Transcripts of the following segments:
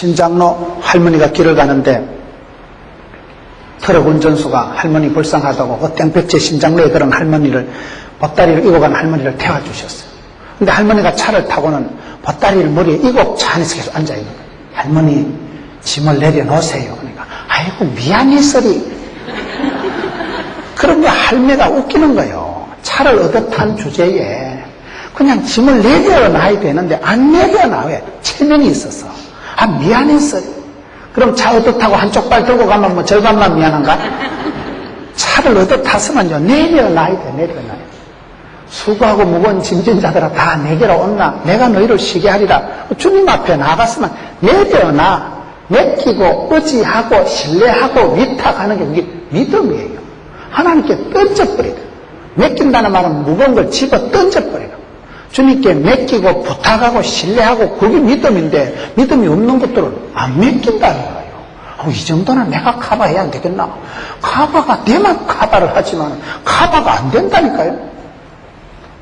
신장로 할머니가 길을 가는데 트럭 운전수가 할머니 불쌍하다고 그 땡볕에 신장로에 그런 할머니를 보따리를 이고 가는 할머니를 태워주셨어요. 근데 할머니가 차를 타고는 보따리를 머리에 이고 차 안에서 계속 앉아있는 거예요. 할머니 짐을 내려놓으세요. 그러니까 아이고 미안해서리. 그런 게 할매가 웃기는 거예요. 차를 얻어 탄 주제에 그냥 짐을 내려놔야 되는데 안 내려놔요. 체면이 있어서. 아 미안해서리. 그럼 차 얻어 타고 한쪽 발 들고 가면 뭐 절반만 미안한가? 차를 얻어 탔으면요 내려놔야 돼. 내려놔야 돼. 수고하고 무거운 짐진자들아 다 내게로 온나 내가 너희를 쉬게 하리라. 주님 앞에 나갔으면 내려놔. 맡기고 의지하고 신뢰하고 위탁하는 게 그게 믿음이에요. 하나님께 던져버리라. 맡긴다는 말은 무거운 걸 집어 던져버리라. 주님께 맡기고 부탁하고 신뢰하고 그게 믿음인데 믿음이 없는 것들을 안 맡긴다는 거예요. 이 정도는 내가 커버해야 안 되겠나? 커버가 되면 커버를 하지만 커버가 안 된다니까요.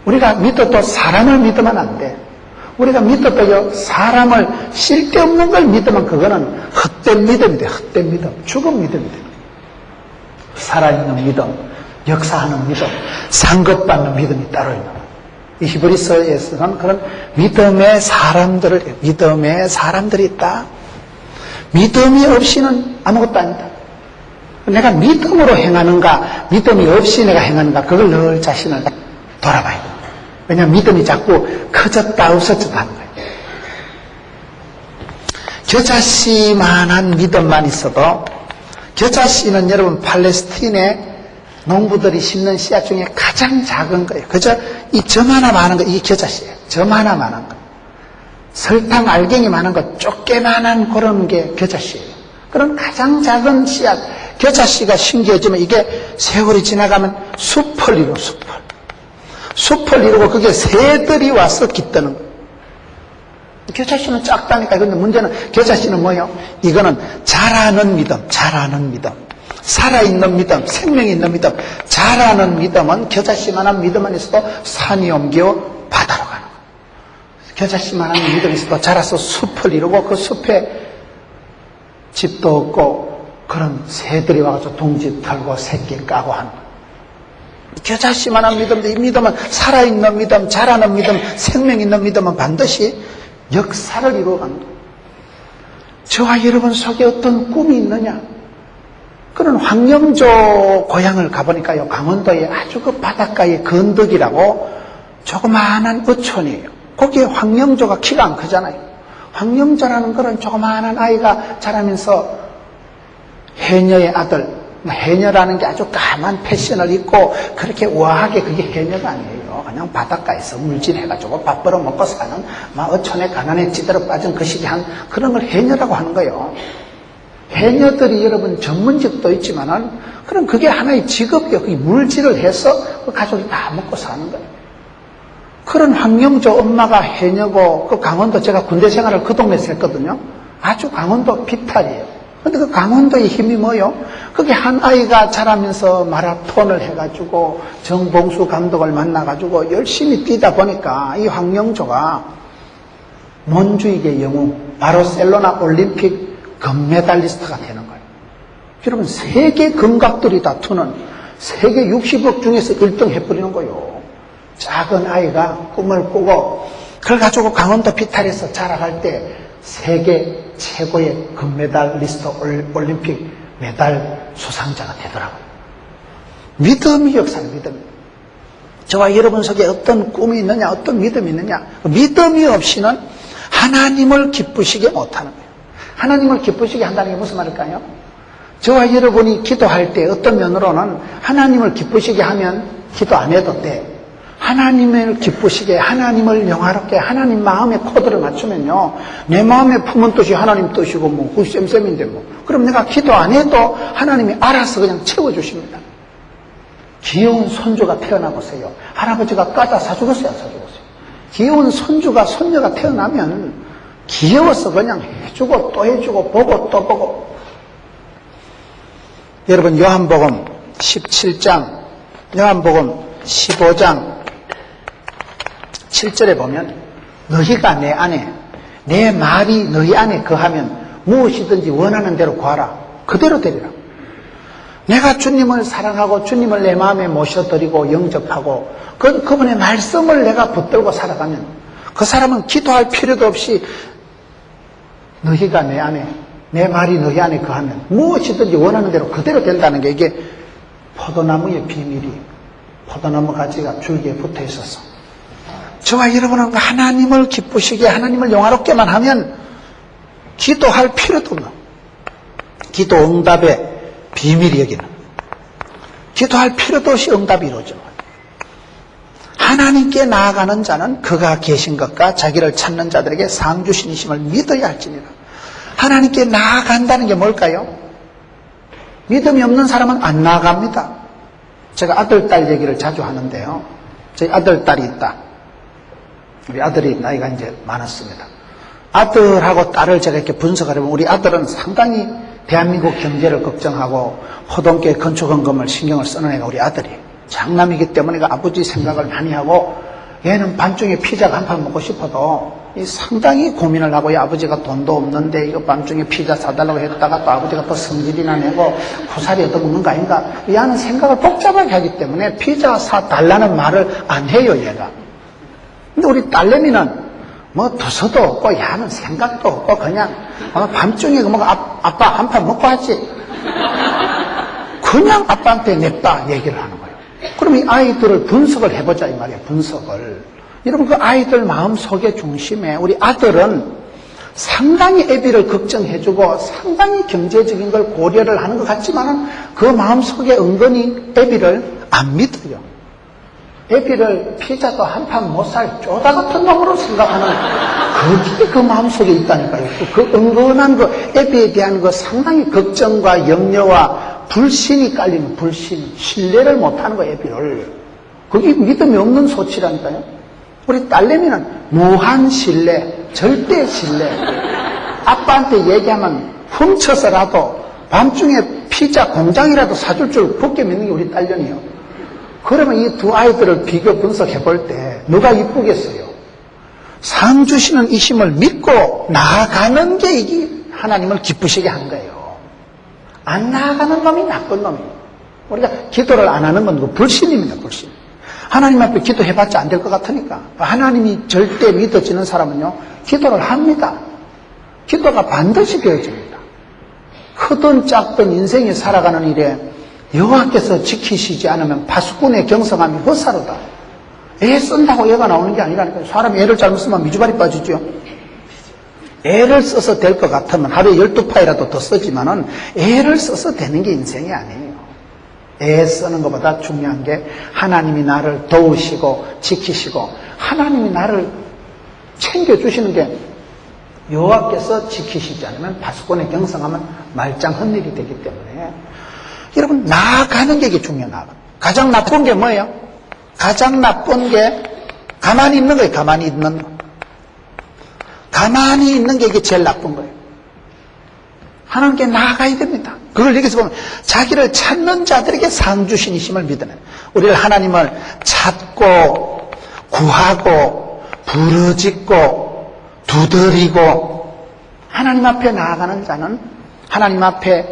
우리가 믿어도 사람을 믿으면 안 돼. 우리가 믿어도요 사람을 쓸데없는 걸 믿으면 그거는 헛된 믿음이 돼. 헛된 믿음, 죽은 믿음이 돼. 살아있는 믿음, 역사하는 믿음, 상급받는 믿음이 따로 있는 거예요. 이 히브리서에서는 그런 믿음의 사람들이 있다. 믿음이 없이는 아무것도 아니다. 내가 믿음으로 행하는가, 믿음이 없이 내가 행하는가, 그걸 늘 자신을 돌아봐야 돼. 왜냐하면 믿음이 자꾸 커졌다 없어졌다 하는 거예요. 겨자씨만한 믿음만 있어도, 겨자씨는 여러분 팔레스틴의 농부들이 심는 씨앗 중에 가장 작은 거예요. 그저 이 점 하나만한 거, 이게 겨자씨예요. 점 하나만한 거. 설탕 알갱이 많은 거, 쪼깨만한 그런 게 겨자씨예요. 그런 가장 작은 씨앗, 겨자씨가 신기해지면 이게 세월이 지나가면 숲을 이루고 숲을 이루고 그게 새들이 와서 깃드는 거예요. 겨자씨는 작다니까. 그런데 문제는 겨자씨는 뭐예요? 이거는 자라는 믿음, 살아있는 믿음, 생명이 있는 믿음. 자라는 믿음은 겨자씨만한 믿음만 있어도 산이 옮겨 바다로 가는 거예요. 겨자씨만한 믿음이 있어도 자라서 숲을 이루고 그 숲에 집도 없고 그런 새들이 와서 둥지 털고 새끼 까고 하는 거예요. 겨자씨만한 믿음인데 이 믿음은 살아있는 믿음, 자라는 믿음, 생명 있는 믿음은 반드시 역사를 이루어가는 거예요. 저와 여러분 속에 어떤 꿈이 있느냐? 그런 황영조 고향을 가보니까요, 강원도에 아주 그 바닷가의 건덕이라고 조그마한 어촌이에요. 거기에 황영조가 키가 안 크잖아요. 황영조라는 그런 조그마한 아이가 자라면서 해녀의 아들, 해녀라는 게 아주 까만 패션을 입고 그렇게 우아하게 그게 해녀가 아니에요. 그냥 바닷가에서 물질해가지고 밥 벌어 먹고 사는 막 어촌에 가난에 찌들어 빠진 그 시기 한 그런 걸 해녀라고 하는 거예요. 해녀들이 여러분 전문직도 있지만은 그럼 그게 하나의 직업이에요. 그게 물질을 해서 그 가족이 다 먹고 사는 거예요. 그런 황영조 엄마가 해녀고 그 강원도 제가 군대 생활을 그 동네에서 했거든요. 아주 강원도 비탈이에요. 근데 그 강원도의 힘이 뭐요? 그게 한 아이가 자라면서 마라톤을 해가지고 정봉수 감독을 만나가지고 열심히 뛰다 보니까 이 황영조가 몬주익의 영웅 바르셀로나 올림픽 금메달리스트가 되는 거예요. 여러분 세계 금각들이 다투는 세계 60억 중에서 1등 해버리는 거예요. 작은 아이가 꿈을 꾸고 그걸 가지고 강원도 비탈에서 자라갈 때 세계 최고의 금메달리스트 올림픽 메달 수상자가 되더라고요. 믿음이 역사는 믿음입니다. 저와 여러분 속에 어떤 꿈이 있느냐, 어떤 믿음이 있느냐, 믿음이 없이는 하나님을 기쁘시게 못하는 거예요. 하나님을 기쁘시게 한다는 게 무슨 말일까요? 저와 여러분이 기도할 때 어떤 면으로는 하나님을 기쁘시게 하면 기도 안 해도 돼. 하나님을 기쁘시게, 하나님을 영화롭게, 하나님 마음의 코드를 맞추면요, 내 마음에 품은 뜻이 하나님 뜻이고 뭐 그 쌤쌤인데 뭐 그럼 내가 기도 안 해도 하나님이 알아서 그냥 채워주십니다. 귀여운 손주가 태어나 보세요. 할아버지가 까다 사주겠어요, 안 사주겠어요? 귀여운 손주가, 손녀가 태어나면 귀여워서 그냥 해주고 또 해주고 보고 또 보고. 여러분 요한복음 17장, 요한복음 15장 7절에 보면 너희가 내 안에, 내 말이 너희 안에 거하면 무엇이든지 원하는 대로 구하라. 그대로 되리라. 내가 주님을 사랑하고 주님을 내 마음에 모셔드리고 영접하고 그분의 말씀을 내가 붙들고 살아가면 그 사람은 기도할 필요도 없이 너희가 내 안에, 내 말이 너희 안에 거하면 무엇이든지 원하는 대로 그대로 된다는 게 이게 포도나무의 비밀이 포도나무 가지가 줄기에 붙어 있어서 저와 여러분은 하나님을 기쁘시게 하나님을 영화롭게만 하면 기도할 필요도 없는 기도 응답의 비밀이 여기는 기도할 필요도 없이 응답이 이루어져. 하나님께 나아가는 자는 그가 계신 것과 자기를 찾는 자들에게 상 주신이심을 믿어야 할지니라. 하나님께 나아간다는 게 뭘까요? 믿음이 없는 사람은 안 나아갑니다. 제가 아들, 딸 얘기를 자주 하는데요. 저희 아들, 딸이 있다. 우리 아들이 나이가 이제 많았습니다. 아들하고 딸을 제가 이렇게 분석을 해보면 우리 아들은 상당히 대한민국 경제를 걱정하고 호동교회 건축헌금을 신경을 쓰는 애가 우리 아들이에요. 장남이기 때문에 아버지 생각을 많이 하고 얘는 밤중에 피자가 한 판 먹고 싶어도 상당히 고민을 하고 아버지가 돈도 없는데 이거 밤중에 피자 사달라고 했다가 또 아버지가 또 성질이나 내고 고사리 얻어먹는 거 아닌가. 얘는 생각을 복잡하게 하기 때문에 피자 사달라는 말을 안 해요 얘가. 근데 우리 딸내미는 뭐 두서도 없고 야는 생각도 없고 그냥 밤중에 뭐 아빠 한 판 먹고 하지. 그냥 아빠한테 냈다 얘기를 하는 거예요. 그럼 이 아이들을 분석을 해보자 이 말이에요. 분석을. 여러분 그 아이들 마음속의 중심에 우리 아들은 상당히 애비를 걱정해주고 상당히 경제적인 걸 고려를 하는 것 같지만은 그 마음속에 은근히 애비를 안 믿어요. 애비를 피자도 한 판 못 살 쪼다 같은 놈으로 생각하는 그게 그 마음속에 있다니까요. 그 은근한 그 애비에 대한 그 상당히 걱정과 염려와 불신이 깔리는 불신, 신뢰를 못하는 거 애비를. 그게 믿음이 없는 소치라니까요. 우리 딸내미는 무한 신뢰, 절대 신뢰. 아빠한테 얘기하면 훔쳐서라도 밤중에 피자 공장이라도 사줄 줄 굳게 믿는 게 우리 딸년이에요. 그러면 이 두 아이들을 비교 분석해 볼 때 누가 이쁘겠어요? 상 주시는 이심을 믿고 나아가는 게 이게 하나님을 기쁘시게 한 거예요. 안 나아가는 놈이 나쁜 놈이에요. 우리가 기도를 안 하는 건 불신입니다. 불신. 하나님 앞에 기도해봤자 안 될 것 같으니까. 하나님이 절대 믿어지는 사람은요 기도를 합니다. 기도가 반드시 되어집니다. 크든 작든 인생이 살아가는 일에 여호와께서 지키시지 않으면 파수꾼의 경성함이 헛사로다. 애 쓴다고 애가 나오는 게 아니라니까요. 사람이 애를 잘못 쓰면 미주발이 빠지죠. 애를 써서 될 것 같으면 하루에 12파이라도 더 쓰지만은 애를 써서 되는 게 인생이 아니에요. 애 쓰는 것보다 중요한 게 하나님이 나를 도우시고 지키시고 하나님이 나를 챙겨주시는 게 여호와께서 지키시지 않으면 파수꾼의 경성하면 말짱 헛일이 되기 때문에 여러분 나아가는 게 이게 중요하다. 가장 나쁜 게 뭐예요? 가장 나쁜 게 가만히 있는 거예요. 가만히 있는 거. 가만히 있는 게 이게 제일 나쁜 거예요. 하나님께 나아가야 됩니다. 그걸 여기서 보면 자기를 찾는 자들에게 상 주신이심을 믿으면 우리를 하나님을 찾고 구하고 부르짖고 두드리고 하나님 앞에 나아가는 자는 하나님 앞에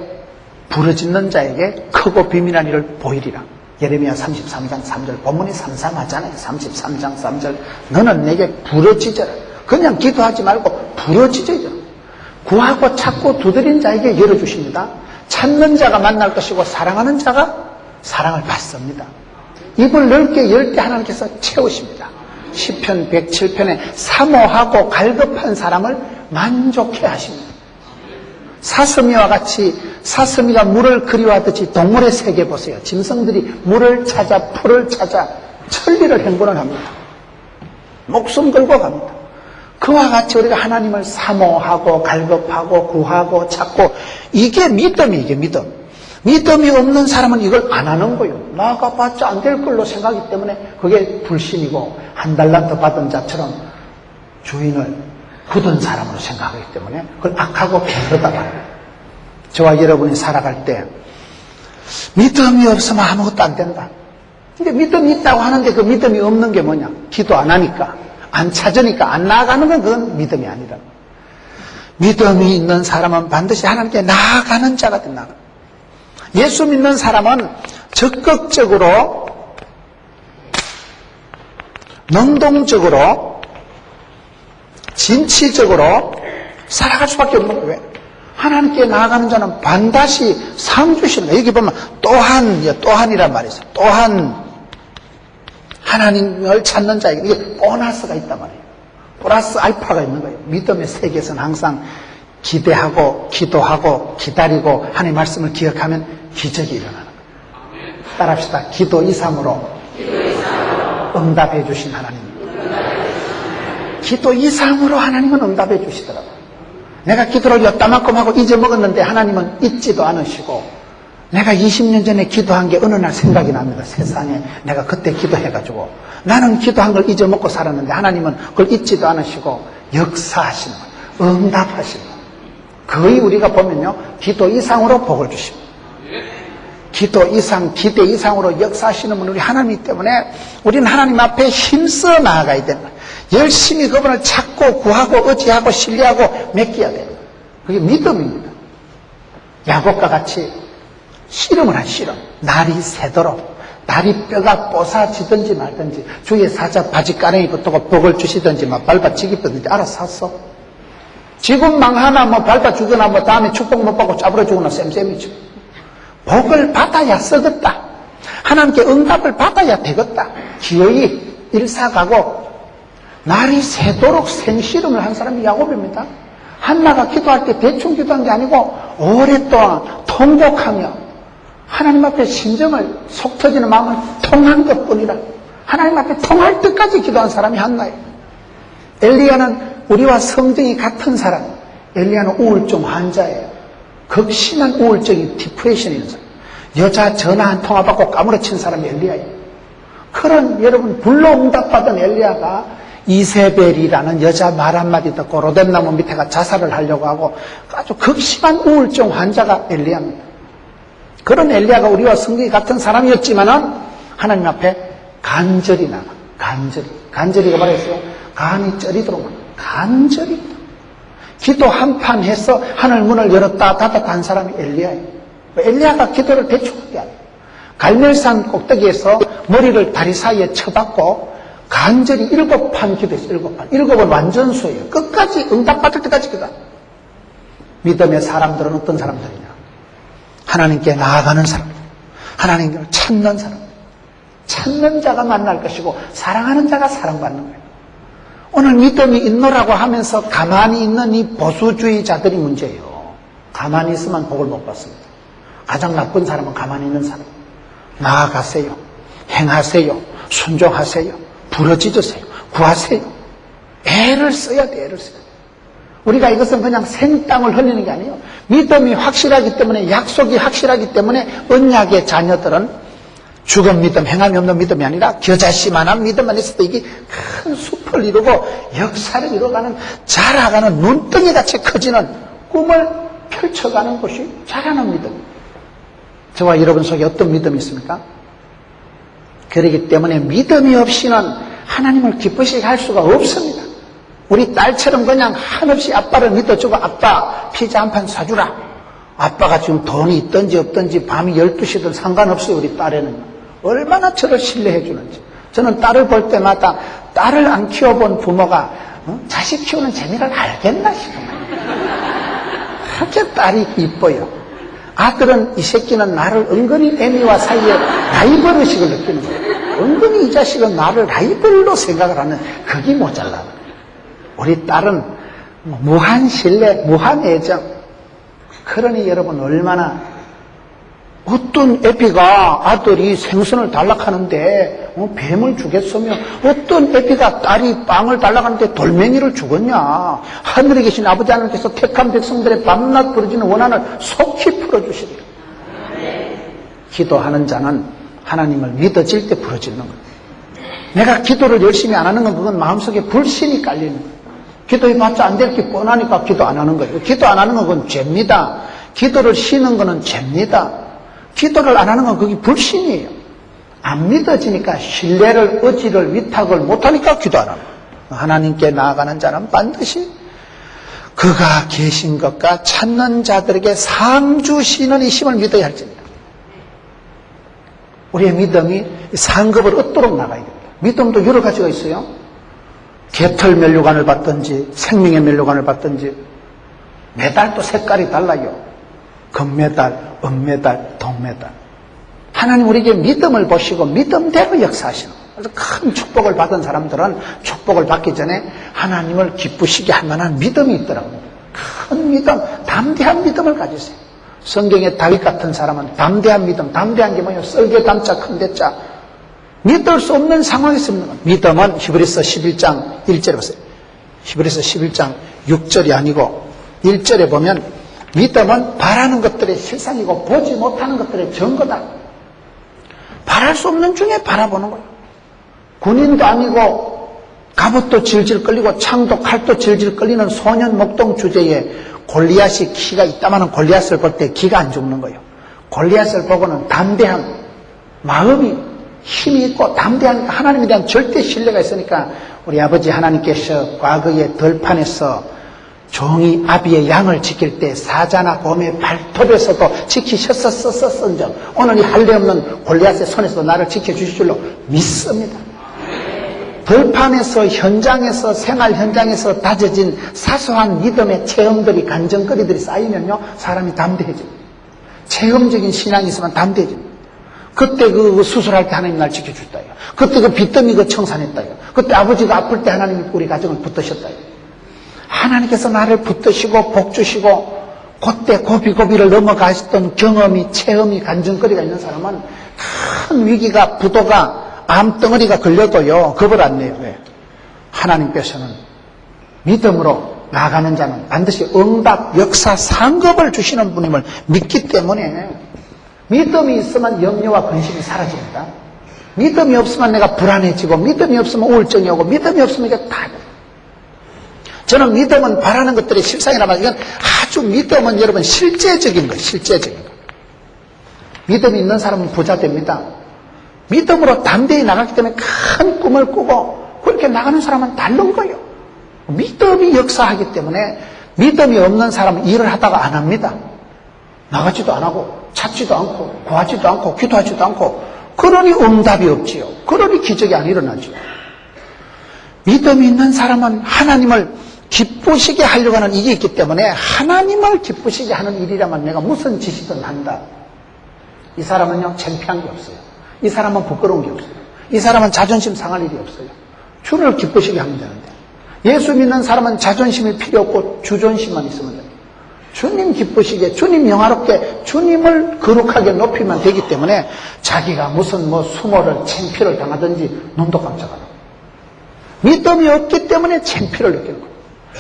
부르짖는 자에게 크고 비밀한 일을 보이리라. 예레미야 33장 3절 본문이 삼삼하잖아요. 33장 3절 너는 내게 부르짖어라. 그냥 기도하지 말고 부르짖어라. 구하고 찾고 두드린 자에게 열어주십니다. 찾는 자가 만날 것이고 사랑하는 자가 사랑을 받습니다. 입을 넓게 열 때 하나님께서 채우십니다. 시편 107편에 사모하고 갈급한 사람을 만족해 하십니다. 사슴이와 같이 사슴이가 물을 그리워하듯이 동물의 세계 보세요. 짐승들이 물을 찾아 풀을 찾아 천리를 행군을 합니다. 목숨 걸고 갑니다. 그와 같이 우리가 하나님을 사모하고 갈급하고 구하고 찾고 이게 믿음이 이게 믿음. 믿음이 없는 사람은 이걸 안 하는 거예요. 나가봤자 안 될 걸로 생각하기 때문에 그게 불신이고 한 달란트 받은 자처럼 주인을 굳은 사람으로 생각하기 때문에 그걸 악하고 게으르다 말이에요. 저와 여러분이 살아갈 때 믿음이 없으면 아무것도 안 된다. 근데 믿음이 있다고 하는데 그 믿음이 없는 게 뭐냐? 기도 안 하니까, 안 찾으니까, 안 나아가는 건 그건 믿음이 아니라. 믿음이 있는 사람은 반드시 하나님께 나아가는 자가 된다. 예수 믿는 사람은 적극적으로, 능동적으로, 진취적으로 살아갈 수밖에 없는 거예요. 하나님께 나아가는 자는 반드시 상 주시는 거예요. 여기 보면 또한이란 말이 있어요. 또한 하나님을 찾는 자에게 이게 보너스가 있단 말이에요. 플러스 알파가 있는 거예요. 믿음의 세계에서는 항상 기대하고 기도하고 기다리고 하나님의 말씀을 기억하면 기적이 일어나는 거예요. 따라합시다. 기도 이상으로 응답해 주신 하나님. 기도 이상으로 하나님은 응답해 주시더라고요. 내가 기도를 엿다만큼 하고 잊어먹었는데 하나님은 잊지도 않으시고, 내가 20년 전에 기도한 게 어느 날 생각이 납니다. 세상에 내가 그때 기도해가지고 나는 기도한 걸 잊어먹고 살았는데 하나님은 그걸 잊지도 않으시고 역사하시는 거예요. 응답하시는 거예요. 거의 우리가 보면요, 기도 이상으로 복을 주십니다. 기도 이상, 기대 이상으로 역사하시는 분은 우리 하나님 때문에 우리는 하나님 앞에 힘써 나아가야 되는 거예요. 열심히 그분을 찾고 구하고 의지하고 신뢰하고 맡겨야 돼요. 그게 믿음입니다. 야곱과 같이 씨름을 한 씨름. 날이 새도록, 날이 뼈가 뽀사지든지 말든지, 주의 사자 바지가랑이 붙고 복을 주시든지 막 밟아 지기든지 알아서 샀어. 지금 망하나 뭐 밟아 죽으나 뭐 다음에 축복 못 받고 짜부러 죽으나 쌤쌤이죠. 복을 받아야 쓰겠다. 하나님께 응답을 받아야 되겠다. 기어이 일사가고 날이 새도록 생씨름을 한 사람이 야곱입니다. 한나가 기도할 때 대충 기도한 게 아니고 오랫동안 통곡하며 하나님 앞에 심정을, 속 터지는 마음을 통한 것뿐이라, 하나님 앞에 통할 때까지 기도한 사람이 한나예요. 엘리야는 우리와 성정이 같은 사람. 엘리야는 우울증 환자예요. 극심한 우울증이 디프레션이 있는 사람. 여자 전화 한 통화 받고 까무러친 사람이 엘리야예요. 그런 여러분 불로 응답받은 엘리야가 이세벨이라는 여자 말 한마디 듣고 로뎀나무 밑에 가 자살을 하려고 하고 아주 극심한 우울증 환자가 엘리야입니다. 그런 엘리야가 우리와 성격이 같은 사람이었지만은 하나님 앞에 간절히 나가. 간절히가 말했어요. 간이 쩌리도록 간절히 기도 한판 해서 하늘 문을 열었다 닫았다 한 사람이 엘리야예요. 엘리야가 기도를 대충 한 게 아니에요. 갈멜산 꼭대기에서 머리를 다리 사이에 쳐박고 간절히 7판 기도했어요. 7판. 7은 완전수예요. 끝까지 응답받을 때까지 기도. 믿음의 사람들은 어떤 사람들이냐? 하나님께 나아가는 사람, 하나님을 찾는 사람. 찾는 자가 만날 것이고 사랑하는 자가 사랑받는 거예요. 오늘 믿음이 있노라고 하면서 가만히 있는 이 보수주의자들이 문제예요. 가만히 있으면 복을 못 받습니다. 가장 나쁜 사람은 가만히 있는 사람. 나아가세요. 행하세요. 순종하세요. 부르짖으세요. 구하세요. 애를 써야 돼. 애를 써야 돼. 우리가 이것은 그냥 생땅을 흘리는 게 아니에요. 믿음이 확실하기 때문에, 약속이 확실하기 때문에 언약의 자녀들은 죽은 믿음, 행함이 없는 믿음이 아니라 겨자씨만한 믿음만 있어도 이게 큰 숲을 이루고 역사를 이루어가는, 자라가는 눈덩이같이 커지는 꿈을 펼쳐가는 것이 자라는 믿음. 저와 여러분 속에 어떤 믿음이 있습니까? 그렇기 때문에 믿음이 없이는 하나님을 기쁘시게 할 수가 없습니다. 우리 딸처럼 그냥 한없이 아빠를 믿어주고, 아빠 피자 한 판 사주라. 아빠가 지금 돈이 있든지 없든지 밤이 12시든 상관없어요. 우리 딸에는 얼마나 저를 신뢰해 주는지. 저는 딸을 볼 때마다 딸을 안 키워본 부모가 자식 키우는 재미를 알겠나 싶어요. 그렇게 딸이 이뻐요. 아들은 이 새끼는 나를 은근히 애미와 사이에 라이벌 의식을 느끼는 거예요. 은근히 이 자식은 나를 라이벌로 생각을 하는, 그게 모자라. 우리 딸은 무한 신뢰, 무한 애정. 그러니 여러분, 얼마나, 어떤 애비가 아들이 생선을 달락하는데 뱀을 주겠으며, 어떤 애비가 딸이 빵을 달락하는데 돌멩이를 주겠냐. 하늘에 계신 아버지 하나님께서 택한 백성들의 밤낮 부르짖는 원한을 속히 풀어주시리라. 기도하는 자는 하나님을 믿어질 때 부르짖는 거예요. 내가 기도를 열심히 안 하는 건 그건 마음속에 불신이 깔리는 거예요. 기도해봤자 안 될 게 뻔하니까 기도 안 하는 거예요. 기도 안 하는 건 그건 죄입니다. 기도를 쉬는 거는 죄입니다. 기도를 안 하는 건 그게 불신이에요. 안 믿어지니까 신뢰를, 의지를, 위탁을 못하니까 기도 안 하는 거예요. 하나님께 나아가는 자는 반드시 그가 계신 것과 찾는 자들에게 상 주시는 이 힘을 믿어야 할지니라. 우리의 믿음이 상급을 얻도록 나가야 됩니다. 믿음도 여러 가지가 있어요. 개털 면류관을 받든지 생명의 면류관을 받든지 메달도 색깔이 달라요. 금메달, 은메달, 동메달. 하나님 우리에게 믿음을 보시고 믿음대로 역사하시는 거예요. 그래서 큰 축복을 받은 사람들은 축복을 받기 전에 하나님을 기쁘시게 할 만한 믿음이 있더라고요. 큰 믿음, 담대한 믿음을 가지세요. 성경의 다윗 같은 사람은 담대한 믿음, 담대한 게 뭐예요? 썰개 담자 큰 대자. 믿을 수 없는 상황에서 있는 거예요. 믿음은 히브리서 11장 1절에 보세요. 히브리서 11장 6절이 아니고 1절에 보면 믿음은 바라는 것들의 실상이고 보지 못하는 것들의 증거다. 바랄 수 없는 중에 바라보는 거예요. 군인도 아니고 갑옷도 질질 끌리고 창도 칼도 질질 끌리는 소년 목동 주제에 골리앗이 키가 있다마는 골리앗을 볼 때 기가 안 죽는 거예요. 골리앗을 보고는 담대한 마음이 힘이 있고 담대하니까 하나님에 대한 절대 신뢰가 있으니까 우리 아버지 하나님께서 과거의 들판에서 종이 아비의 양을 지킬 때 사자나 곰의 발톱에서도 지키셨었는즉 오늘 이 할례 없는 골리앗의 손에서 나를 지켜주실 줄로 믿습니다. 들판에서 현장에서 생활 현장에서 다져진 사소한 믿음의 체험들이 간증거리들이 쌓이면요 사람이 담대해집니다. 체험적인 신앙이 있으면 담대해집니다. 그때 그 수술할 때 하나님 날 지켜줬다요. 그때 그 빚더미 그 청산했다요. 그때 아버지가 아플 때 하나님이 우리 가정을 붙드셨다요. 하나님께서 나를 붙드시고 복 주시고 그때 고비고비를 넘어가셨던 경험이 체험이 간증거리가 있는 사람은 큰 위기가 부도가 암덩어리가 걸려도요 겁을 안 내요. 왜? 하나님께서는 믿음으로 나아가는 자는 반드시 응답 역사 상급을 주시는 분임을 믿기 때문에 믿음이 있으면 염려와 근심이 사라집니다. 믿음이 없으면 내가 불안해지고 믿음이 없으면 우울증이 오고 믿음이 없으면 이게 다 저는 믿음은 바라는 것들의 실상이라면 이건 아주 믿음은 여러분 실제적인 거예요. 실제적인 거. 믿음이 있는 사람은 부자 됩니다. 믿음으로 담대히 나갔기 때문에 큰 꿈을 꾸고 그렇게 나가는 사람은 다른 거예요. 믿음이 역사하기 때문에 믿음이 없는 사람은 일을 하다가 안 합니다. 나가지도 안 하고 찾지도 않고 구하지도 않고 기도하지도 않고 그러니 응답이 없지요. 그러니 기적이 안 일어나죠. 믿음이 있는 사람은 하나님을 기쁘시게 하려고 하는 이게 있기 때문에 하나님을 기쁘시게 하는 일이라면 내가 무슨 짓이든 한다. 이 사람은요 창피한 게 없어요. 이 사람은 부끄러운 게 없어요. 이 사람은 자존심 상할 일이 없어요. 주를 기쁘시게 하면 되는데 예수 믿는 사람은 자존심이 필요 없고 주존심만 있으면 돼요. 주님 기쁘시게 주님 영화롭게 주님을 거룩하게 높이면 되기 때문에 자기가 무슨 수모를 창피를 당하든지 눈도 깜짝 안 하고 믿음이 없기 때문에 창피를 느끼는 거예요.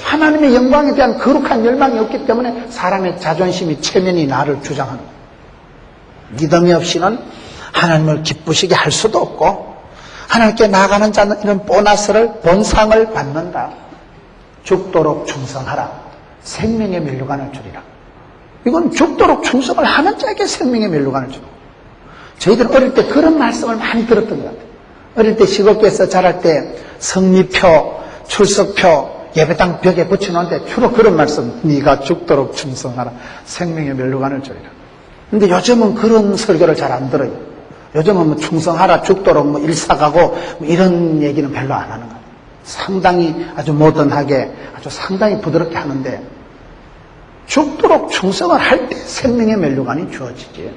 하나님의 영광에 대한 거룩한 열망이 없기 때문에 사람의 자존심이 체면이 나를 주장하는 거예요. 믿음이 없이는 하나님을 기쁘시게 할 수도 없고 하나님께 나아가는 자는 이런 보너스를 본상을 받는다. 죽도록 충성하라. 생명의 면류관을 주리라. 이건 죽도록 충성을 하는 자에게 생명의 면류관을 주고 저희들은 어릴 때 그런 말씀을 많이 들었던 것 같아요. 어릴 때 시골교에서 자랄 때 성리표, 출석표 예배당 벽에 붙여놓는데 주로 그런 말씀 네가 죽도록 충성하라. 생명의 면류관을 주리라. 근데 요즘은 그런 설교를 잘 안 들어요. 요즘은 충성하라 죽도록 일사가고 이런 얘기는 별로 안 하는 거예요. 상당히 아주 모던하게 아주 상당히 부드럽게 하는데 죽도록 충성을 할 때 생명의 면류관이 주어지지.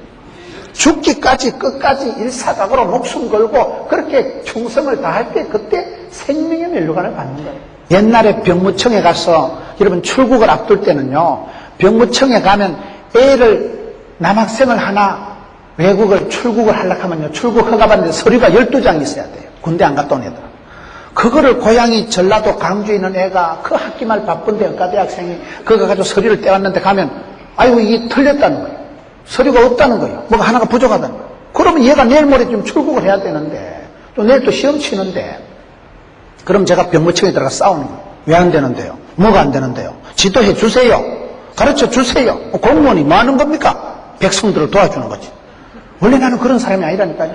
죽기까지 끝까지 일사각오로 목숨 걸고 그렇게 충성을 다할 때 그때 생명의 면류관을 받는 거예요. 옛날에 병무청에 가서 여러분 출국을 앞둘 때는요 병무청에 가면 애를 남학생을 하나 외국을 출국을 하려고 하면요 출국 허가받는데 서류가 12장이 있어야 돼요. 군대 안 갔다 온 애들. 그거를 고향이 전라도 강주에 있는 애가 그 학기말 바쁜데 의과대학생이 그거 가지고 서류를 떼왔는데 가면 아이고 이게 틀렸다는 거예요. 서류가 없다는 거예요. 뭐가 하나가 부족하다는 거예요. 그러면 얘가 내일 모레쯤 출국을 해야 되는데 또 내일 또 시험 치는데 그럼 제가 병무청에 들어가 싸우는 거예요. 왜 안 되는데요? 뭐가 안 되는데요? 지도해 주세요. 가르쳐 주세요. 공무원이 뭐 하는 겁니까? 백성들을 도와주는 거지. 원래 나는 그런 사람이 아니라니까요.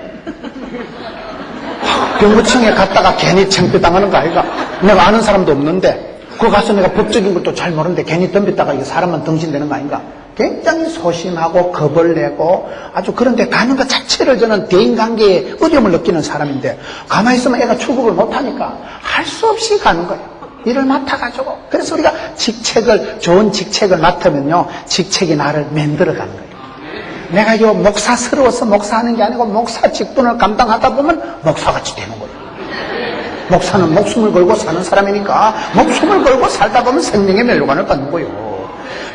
병무청에 갔다가 괜히 창피당하는 거 아이가? 내가 아는 사람도 없는데 그 가서 내가 법적인 것도 잘 모르는데 괜히 덤볐다가 이게 사람만 덩신되는 거 아닌가? 굉장히 소심하고 겁을 내고 아주 그런데 가는 것 자체를 저는 대인관계에 어려움을 느끼는 사람인데 가만히 있으면 애가 출국을 못하니까 할 수 없이 가는 거예요. 일을 맡아가지고. 그래서 우리가 좋은 직책을 맡으면요, 직책이 나를 만들어가는 거예요. 내가 요 목사스러워서 목사하는 게 아니고 목사 직분을 감당하다 보면 목사같이 되는 거예요. 목사는 목숨을 걸고 사는 사람이니까 목숨을 걸고 살다 보면 생명의 멸류관을 받는 거예요.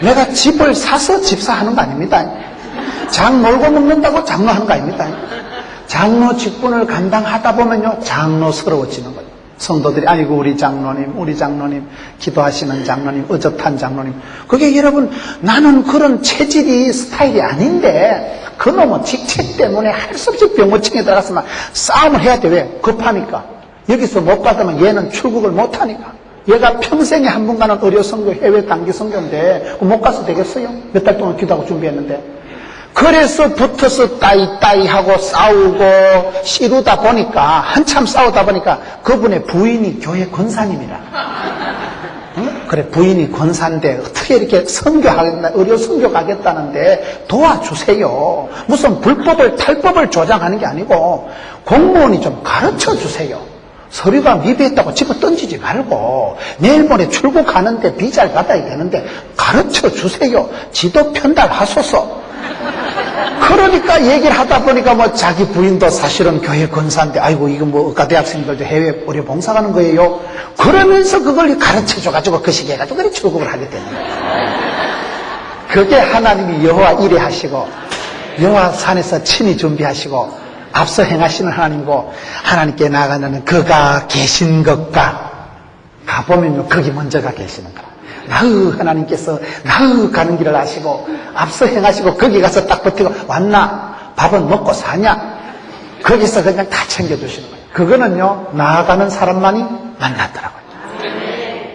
내가 집을 사서 집사하는 거 아닙니다. 장 놀고 먹는다고 장로하는 거 아닙니다. 장로 직분을 감당하다 보면요, 장로스러워지는 거예요. 성도들이 아이고 우리 장로님 기도하시는 장로님, 의젓한 장로님. 그게 여러분, 나는 그런 체질이 스타일이 아닌데 그놈의 직책 때문에 할 수 없이 병원청에 들어가서 막 싸움을 해야 돼. 왜? 급하니까. 여기서 못 받으면 얘는 출국을 못 하니까. 얘가 평생에 한 번 가는 의료 선교, 해외 단기 선교인데 못 가서 되겠어요? 몇 달 동안 기도하고 준비했는데. 그래서 붙어서 따이따이하고 싸우고 씨르다 보니까, 한참 싸우다 보니까 그분의 부인이 교회 권사님이라. 응? 그래, 부인이 권사인데 어떻게 이렇게 선교하겠다, 의료 선교 가겠다는데 도와주세요. 무슨 탈법을 조장하는 게 아니고 공무원이 좀 가르쳐 주세요. 서류가 미비했다고 집어 던지지 말고 내일 모레 출국하는데 비자를 받아야 되는데 가르쳐 주세요. 지도 편달하소서. 그러니까 얘기를 하다 보니까 뭐 자기 부인도 사실은 교회 권사인데 아이고 이거 뭐 의과대학생들도 해외 의료 봉사 가는 거예요. 그러면서 그걸 가르쳐줘가지고 그 시기에 가지고 그래 출국을 하게 되는 거예요. 그게 하나님이 여호와 일해하시고 여호와 산에서 친히 준비하시고 앞서 행하시는 하나님이고, 하나님께 나아가는 그가 계신 것과 가보면요, 거기 먼저가 계시는 거야. 나의 하나님께서 나의 가는 길을 아시고 앞서 행하시고 거기 가서 딱 버티고 왔나? 밥은 먹고 사냐? 거기서 그냥 다 챙겨주시는 거예요. 그거는요, 나아가는 사람만이 만나더라고요.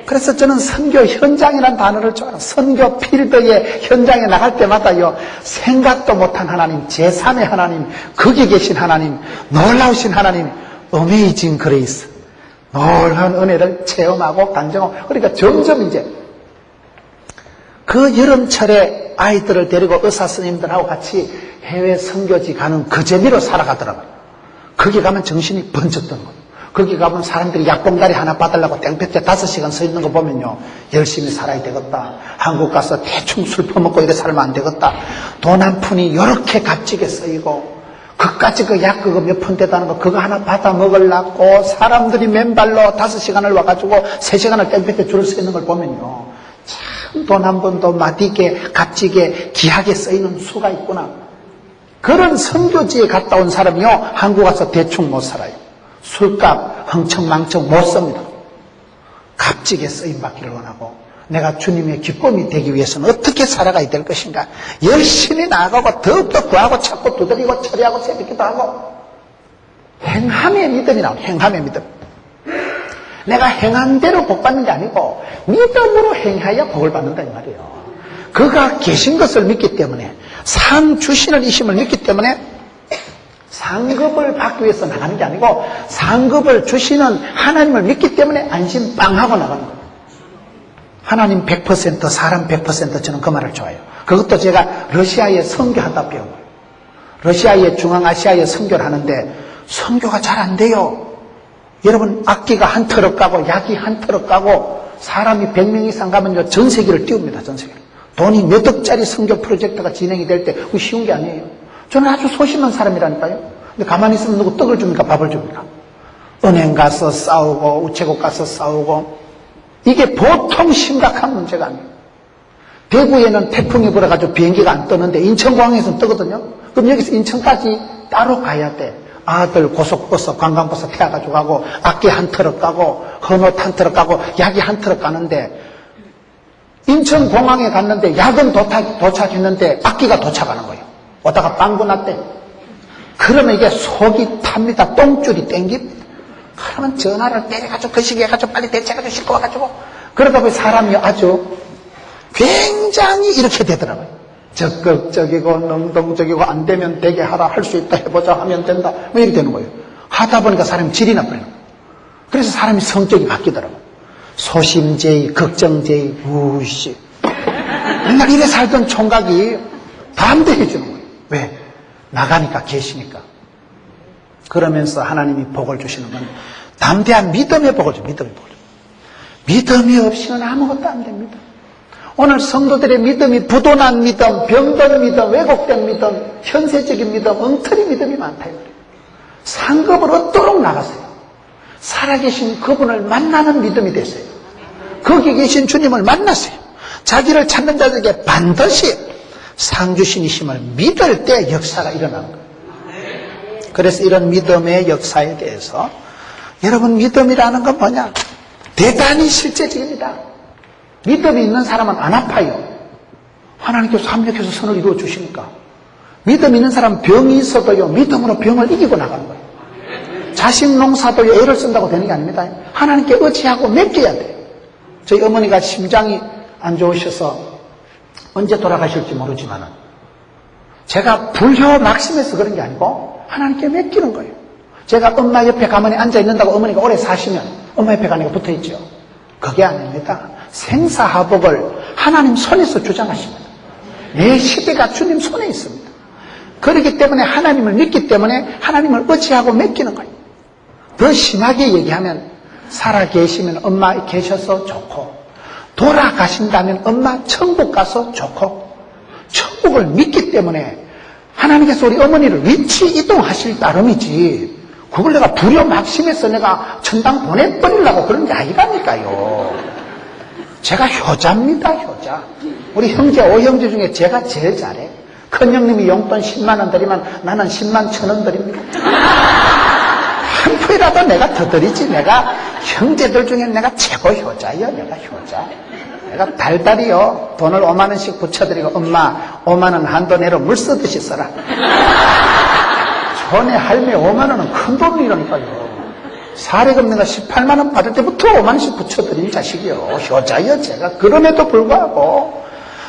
그래서 저는 선교 현장이라는 단어를 좋아해요. 선교 필드의 현장에 나갈 때마다요, 생각도 못한 하나님, 제3의 하나님, 거기 계신 하나님, 놀라우신 하나님, 어메이징 그레이스, 놀라운 은혜를 체험하고 간증하고. 그러니까 점점 이제 그 여름철에 아이들을 데리고 의사 스님들하고 같이 해외 선교지 가는 그 재미로 살아가더라고요. 거기 가면 정신이 번쩍 드는 거예요. 거기 가면 사람들이 약봉다리 하나 받으려고 땡볕에 5시간 서 있는 거 보면요, 열심히 살아야 되겠다. 한국 가서 대충 술 퍼먹고 이래 살면 안 되겠다. 돈 한 푼이 요렇게 값지게 쓰이고 그까지 그 약 그거 몇 푼 되다는 거 그거 하나 받아 먹으려고 사람들이 맨발로 5시간을 와가지고 3시간을 땡볕에 줄을 서 있는 걸 보면요, 참 돈 한 번도 맛있게 값지게 귀하게 쓰이는 수가 있구나. 그런 선교지에 갔다 온 사람이요, 한국 와서 대충 못 살아요. 술값 흥청망청 못 씁니다. 값지게 쓰임받기를 원하고, 내가 주님의 기쁨이 되기 위해서는 어떻게 살아가야 될 것인가, 열심히 나아가고 더욱더 구하고 찾고 두드리고 처리하고 새벽기도 하고. 행함의 믿음이 나와요. 행함의 믿음. 내가 행한 대로 복 받는 게 아니고 믿음으로 행하여 복을 받는다 이 말이에요. 그가 계신 것을 믿기 때문에, 상 주시는 이심을 믿기 때문에 상급을 받기 위해서 나가는 게 아니고 상급을 주시는 하나님을 믿기 때문에 안심 빵 하고 나가는 거예요. 하나님 100%, 사람 100%, 저는 그 말을 좋아해요. 그것도 제가 러시아에 선교하다 배운 거예요. 러시아에, 중앙아시아에 선교를 하는데 선교가 잘 안 돼요. 여러분, 악기가 한 트럭 가고 약이 한 트럭 가고 사람이 100명 이상 가면요, 전 세계를 띄웁니다. 전 세계를. 돈이 몇 억짜리 선교 프로젝트가 진행이 될 때 그거 쉬운 게 아니에요. 저는 아주 소심한 사람이라니까요. 근데 가만히 있으면 누구 떡을 줍니까? 밥을 줍니까? 은행 가서 싸우고 우체국 가서 싸우고, 이게 보통 심각한 문제가 아니에요. 대구에는 태풍이 불어가지고 비행기가 안 뜨는데 인천공항에서는 뜨거든요. 그럼 여기서 인천까지 따로 가야 돼. 아들 고속버스, 관광버스 태워가지고 가고, 악기 한 트럭 가고, 헌옷 한 트럭 가고, 약이 한 트럭 가는데, 인천공항에 갔는데 약은 도착했는데 악기가 도착하는 거예요. 오다가 빵꾸 났대. 그러면 이게 속이 탑니다. 똥줄이 땡깁니다. 그러면 전화를 때려가지고 그 시기에 가지고 빨리 대체해가지고 싣고 와가지고, 그러다 보니 사람이 아주 굉장히 이렇게 되더라고요. 적극적이고 능동적이고 안 되면 되게 하라, 할 수 있다, 해보자, 하면 된다, 뭐 이렇게 되는 거예요. 하다 보니까 사람이 질이 나버리는 거예요. 그래서 사람이 성격이 바뀌더라고요. 소심제의, 걱정제의, 우씨. 맨날 이래 살던 총각이 담대해지는 거예요. 왜? 나가니까, 계시니까. 그러면서 하나님이 복을 주시는 건 담대한 믿음의 복을 줘요. 믿음의 복을 줘요. 믿음이 없이는 아무것도 안 됩니다. 오늘 성도들의 믿음이 부도난 믿음, 병든 믿음, 왜곡된 믿음, 현세적인 믿음, 엉터리 믿음이 많다. 상급을 얻도록 나갔어요. 살아계신 그분을 만나는 믿음이 됐어요. 거기 계신 주님을 만났어요. 자기를 찾는 자들에게 반드시 상주신이심을 믿을 때 역사가 일어나는 거예요. 그래서 이런 믿음의 역사에 대해서 여러분, 믿음이라는 건 뭐냐? 대단히 실제적입니다. 믿음이 있는 사람은 안 아파요. 하나님께서 합력해서 선을 이루어 주시니까. 믿음 있는 사람은 병이 있어도요, 믿음으로 병을 이기고 나가는 거예요. 자식 농사도 애를 쓴다고 되는 게 아닙니다. 하나님께 의지하고 맡겨야 돼요. 저희 어머니가 심장이 안 좋으셔서 언제 돌아가실지 모르지만은 제가 불효 막심해서 그런 게 아니고 하나님께 맡기는 거예요. 제가 엄마 옆에 가만히 앉아 있는다고 어머니가 오래 사시면 엄마 옆에 가니까 붙어 있죠. 그게 아닙니다. 생사하복을 하나님 손에서 주장하십니다. 내 시대가 주님 손에 있습니다. 그렇기 때문에 하나님을 믿기 때문에 하나님을 의지하고 맡기는 거예요. 더 심하게 얘기하면 살아계시면 엄마 계셔서 좋고, 돌아가신다면 엄마 천국 가서 좋고, 천국을 믿기 때문에 하나님께서 우리 어머니를 위치 이동하실 따름이지, 그걸 내가 불효 막심해서 내가 천당 보내버리려고 그런 게 아니라니까요. 제가 효자입니다, 효자. 우리 형제 5형제 중에 제가 제일 잘해. 큰형님이 용돈 10만 원 드리면 나는 10만 1,000원 드립니다. 한 푼이라도 내가 더 드리지. 내가 형제들 중에 내가 최고 효자예요. 내가 효자. 내가 달달이요, 돈을 5만 원씩 붙여드리고, 엄마 5만 원 한도 내로 물 쓰듯이 써라. 전에 할매 5만 원은 큰 돈이라니까요. 사례금 내가 18만 원 받을 때부터 5만 원씩 붙여드린 자식이요. 효자예요, 제가. 그럼에도 불구하고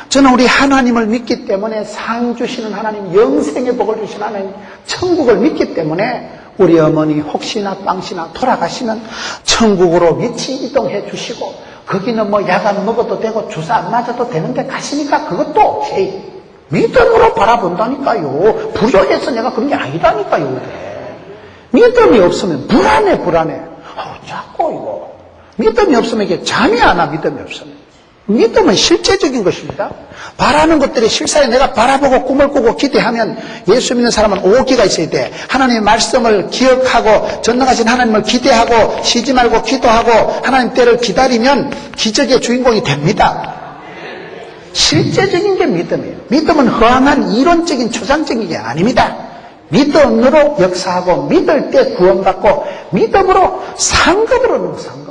저는 우리 하나님을 믿기 때문에, 상 주시는 하나님, 영생의 복을 주시는 하나님, 천국을 믿기 때문에 우리 어머니 혹시나 빵시나 돌아가시면 천국으로 위치 이동해 주시고, 거기는 뭐 약안 먹어도 되고 주사 안 맞아도 되는데 가시니까 그것도 오케이. 믿음으로 바라본다니까요. 불효해서 내가 그런 게 아니라니까요. 믿음이 없으면 불안해. 자꾸 이거. 믿음이 없으면 이게 잠이 안 와. 믿음이 없으면. 믿음은 실제적인 것입니다. 바라는 것들이 실사에 내가 바라보고 꿈을 꾸고 기대하면, 예수 믿는 사람은 오기가 있어야 돼. 하나님의 말씀을 기억하고 전능하신 하나님을 기대하고 쉬지 말고 기도하고 하나님 때를 기다리면 기적의 주인공이 됩니다. 실제적인 게 믿음이에요. 믿음은 허황한 이론적인 초상적인 게 아닙니다. 믿음으로 역사하고, 믿을 때 구원받고, 믿음으로 상급을 얻는 거예요. 상급.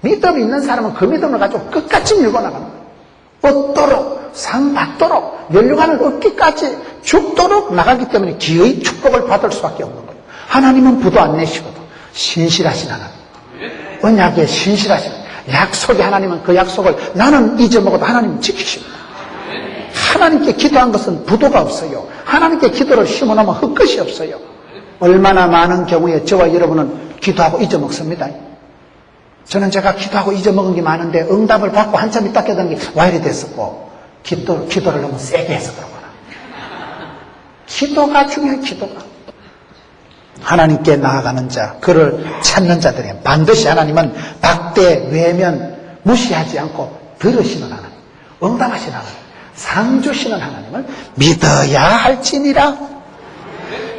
믿음이 있는 사람은 그 믿음을 가지고 끝까지 밀고 나가는 거예요. 얻도록, 상 받도록, 면류관을 얻기까지 죽도록 나가기 때문에 기의 축복을 받을 수밖에 없는 거예요. 하나님은 부도 안 내시거든. 신실하신 하나님. 언약에 신실하신 하나님. 약속의 하나님은 그 약속을 나는 잊어먹어도 하나님은 지키십니다. 하나님께 기도한 것은 부도가 없어요. 하나님께 기도를 심어놓으면 헛것이 없어요. 얼마나 많은 경우에 저와 여러분은 기도하고 잊어먹습니다. 저는 제가 기도하고 잊어먹은 게 많은데 응답을 받고 한참 있다 깨닫는 게 와 이리 됐었고, 기도를 너무 세게 해서 그러구나. 기도가 중요해. 기도가. 하나님께 나아가는 자, 그를 찾는 자들에게 반드시 하나님은 박대, 외면, 무시하지 않고 들으시는 하나님, 응답하시는 하나님, 상 주시는 하나님을 믿어야 할지니라.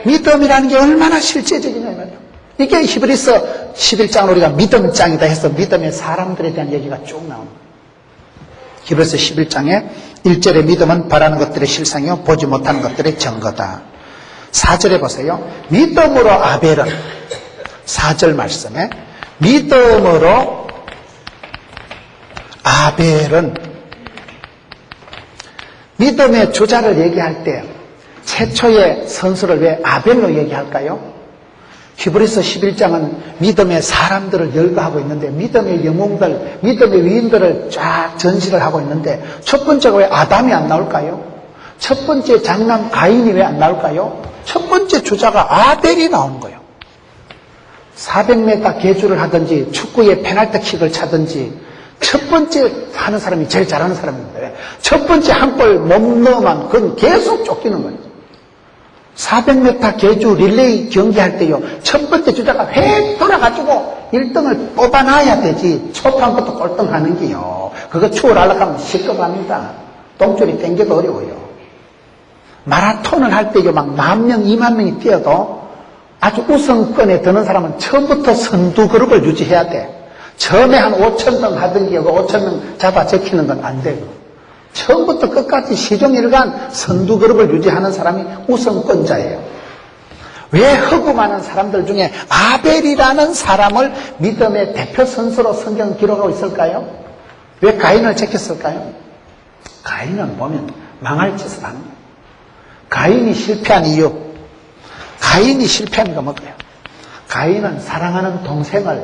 믿음이라는 게 얼마나 실제적이냐면요. 이게 히브리서 11장을 우리가 믿음장이다 해서 믿음의 사람들에 대한 얘기가 쭉 나옵니다. 히브리서 11장에 1절에 믿음은 바라는 것들의 실상이요 보지 못하는 것들의 증거다. 4절에 보세요. 믿음으로 아벨은, 4절 말씀에 믿음으로 아벨은, 믿음의 주자를 얘기할 때 최초의 선수를 왜 아벨로 얘기할까요? 히브리서 11장은 믿음의 사람들을 열거하고 있는데, 믿음의 영웅들, 믿음의 위인들을 쫙 전시를 하고 있는데, 첫 번째가 왜 아담이 안 나올까요? 첫 번째 장남 가인이 왜 안 나올까요? 첫 번째 주자가 아벨이 나오는 거예요. 400m 계주를 하든지 축구에 페널티킥을 차든지 첫 번째 하는 사람이 제일 잘하는 사람입니다. 첫 번째 한 골 못 넣으면 그건 계속 쫓기는 거예요. 400m 계주 릴레이 경기할 때요, 첫 번째 주자가 획 돌아가지고 1등을 뽑아놔야 되지, 초반부터 꼴등하는 게요, 그거 추월하려고 하면 시급합니다. 똥줄이 땡겨도 어려워요. 마라톤을 할 때요, 막 10,000명, 20,000명이 뛰어도 아주 우선권에 드는 사람은 처음부터 선두 그룹을 유지해야 돼. 처음에 한 5,000명 하던 게 5,000명 잡아 제키는 건 안 되고, 처음부터 끝까지 시종일관 선두 그룹을 유지하는 사람이 우선권자예요. 왜 허구 많은 사람들 중에 아벨이라는 사람을 믿음의 대표 선수로 성경 기록하고 있을까요? 왜 가인을 제꼈을까요? 가인은 보면 망할 짓을 합니다. 가인이 실패한 이유, 가인이 실패한 거 뭐예요? 가인은 사랑하는 동생을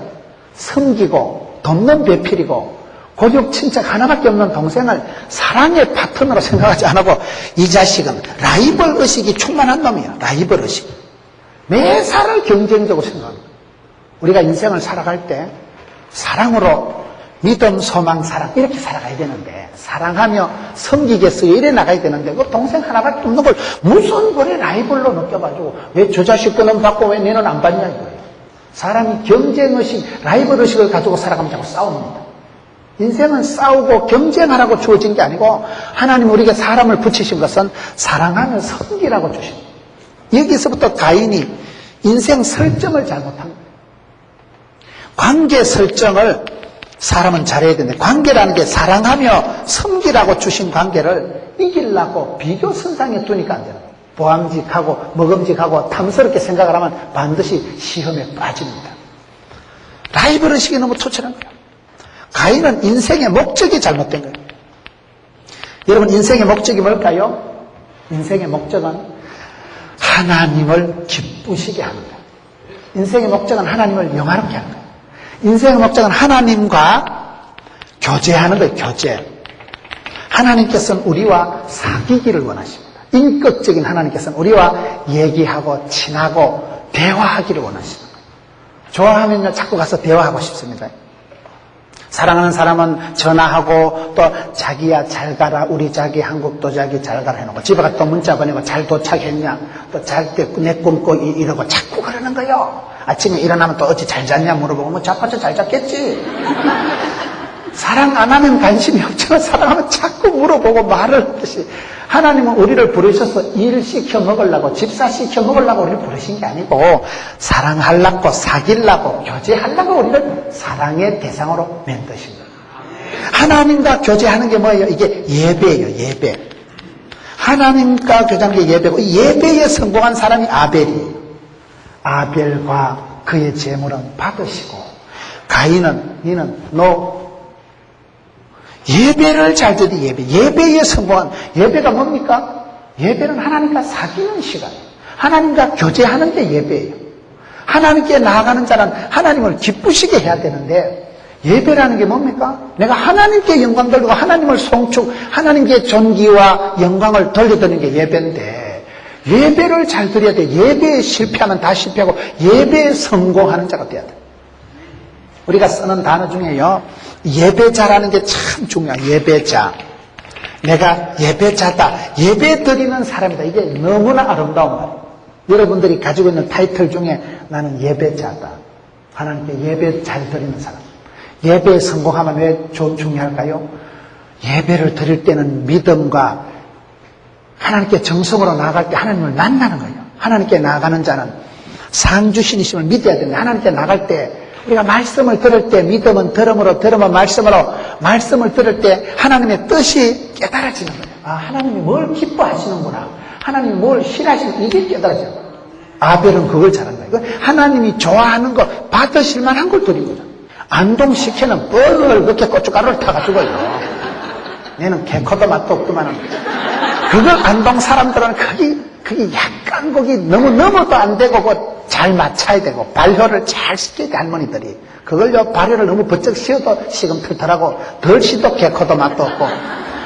섬기고 돕는 배필이고 고육 친척 하나밖에 없는 동생을 사랑의 파트너로 생각하지 않고, 이 자식은 라이벌 의식이 충만한 놈이야. 라이벌 의식. 매사를 경쟁적으로 생각합니다. 우리가 인생을 살아갈 때 사랑으로 믿음, 소망, 사랑 이렇게 살아가야 되는데, 사랑하며 섬기겠어요 이래 나가야 되는데, 그 동생 하나밖에 없는 걸 무슨 그래 라이벌로 느껴가지고 왜 저 자식 거는 받고 왜 너는 안 받냐 이거예요. 사람이 경쟁의식, 라이벌의식을 가지고 살아가면 자꾸 싸웁니다. 인생은 싸우고 경쟁하라고 주어진 게 아니고, 하나님 우리에게 사람을 붙이신 것은 사랑하며 섬기라고 주십니다. 여기서부터 가인이 인생 설정을 잘못합니다. 관계 설정을 사람은 잘해야 되는데, 관계라는 게 사랑하며 섬기라고 주신 관계를 이기려고 비교 선상에 두니까 안 되는 거예요. 보암직하고 먹음직하고 탐스럽게 생각을 하면 반드시 시험에 빠집니다. 라이벌 의식이 너무 투철한 거예요. 가인은 인생의 목적이 잘못된 거예요. 여러분, 인생의 목적이 뭘까요? 인생의 목적은 하나님을 기쁘시게 하는 거예요. 인생의 목적은 하나님을 영화롭게 하는 거예요. 인생의 목적은 하나님과 교제하는 거예요. 교제. 하나님께서는 우리와 사귀기를 원하십니다. 인격적인 하나님께서는 우리와 얘기하고 친하고 대화하기를 원하십니다. 좋아하면요, 자꾸 가서 대화하고 싶습니다. 사랑하는 사람은 전화하고 또 자기야 잘 가라, 우리 자기 한국도 자기 잘 가라 해놓고, 집에 가서 또 문자 보내고 잘 도착했냐, 또 잘 때 내 꿈꿔 이러고 자꾸 그러는 거예요. 아침에 일어나면 또 어찌 잘 잤냐 물어보고, 뭐 자빠져 잘 잤겠지. 사랑 안 하면 관심이 없지만 사랑하면 자꾸 물어보고 말을 하듯이, 하나님은 우리를 부르셔서 일 시켜 먹으려고, 집사 시켜 먹으려고 우리를 부르신 게 아니고, 사랑하려고, 사귀려고, 교제하려고 우리를 사랑의 대상으로 만드신 거예요. 하나님과 교제하는 게 뭐예요? 이게 예배예요. 예배. 하나님과 교제하는 게 예배고, 이 예배에 성공한 사람이 아벨이에요. 아벨과 그의 제물은 받으시고, 가인은 니는 너 예배를 잘 드리, 예배에 성공한, 예배가 뭡니까? 예배는 하나님과 사귀는 시간이에요. 하나님과 교제하는 게 예배예요. 하나님께 나아가는 자는 하나님을 기쁘시게 해야 되는데, 예배라는 게 뭡니까? 내가 하나님께 영광 돌리고 하나님을 송축, 하나님께 존귀와 영광을 돌려드리는 게 예배인데, 예배를 잘 드려야 돼. 예배에 실패하면 다 실패하고 예배에 성공하는 자가 돼야 돼. 우리가 쓰는 단어 중에요, 예배자라는 게 참 중요해요. 예배자. 내가 예배자다. 예배 드리는 사람이다. 이게 너무나 아름다운 말이에요. 여러분들이 가지고 있는 타이틀 중에 나는 예배자다. 하나님께 예배 잘 드리는 사람. 예배에 성공하면 왜 중요할까요? 예배를 드릴 때는 믿음과 하나님께 정성으로 나아갈 때 하나님을 만나는 거예요. 하나님께 나아가는 자는 상주신이심을 믿어야 되는데, 하나님께 나갈 때 우리가 말씀을 들을 때 믿음은 들음으로, 들음은 말씀으로, 말씀을 들을 때 하나님의 뜻이 깨달아지는 거예요. 아, 하나님이 뭘 기뻐하시는구나, 하나님이 뭘 싫어하시는, 이게 깨달아져요. 아벨은 그걸 잘한 거예요. 하나님이 좋아하는 거, 받으실 만한 걸 드린 거죠. 안동식혜는 뻘을 그렇게 고춧가루를 타가지고요, 얘는 개코도 맛도 없더만은, 그걸 안동 사람들은 그게 약간 거기 넘어도 안 되고 잘 맞춰야 되고 발효를 잘 시켜야 돼. 할머니들이 그걸요, 발효를 너무 번쩍 씌워도 시금틀틀하고 덜 시도 개코도 맛도 없고,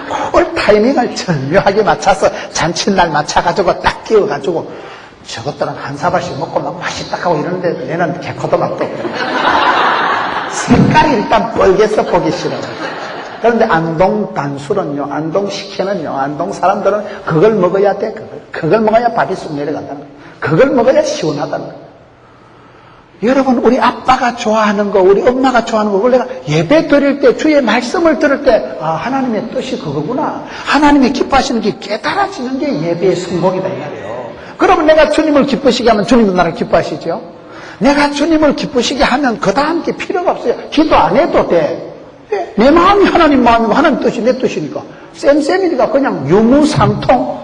그걸 타이밍을 절묘하게 맞춰서 잔칫날 맞춰가지고 딱 끼워가지고 저것들은 한 사발씩 먹고 막 맛있다 하고 이러는데 얘는 개코도 맛도 없고. 색깔이 일단 뻘개서 보기 싫어요. 그런데 안동 단술은요, 안동 식혜는요, 안동 사람들은 그걸 먹어야 돼, 그걸 먹어야 밥이 쑥 내려간다는 거예요. 그걸 먹어야 시원하다는 거예요. 여러분, 우리 아빠가 좋아하는 거, 우리 엄마가 좋아하는 거, 그걸 내가 예배 드릴 때, 주의 말씀을 들을 때, 아, 하나님의 뜻이 그거구나. 하나님이 기뻐하시는 게 깨달아지는 게 예배의 성공이다, 이 말이에요. 그러면 내가 주님을 기쁘시게 하면 주님도 나를 기뻐하시죠? 내가 주님을 기쁘시게 하면 그 다음 게 필요가 없어요. 기도 안 해도 돼. 내 마음이 하나님 마음이고 하나님 뜻이 내 뜻이니까. 쌤쌤이니까 그냥 유무상통.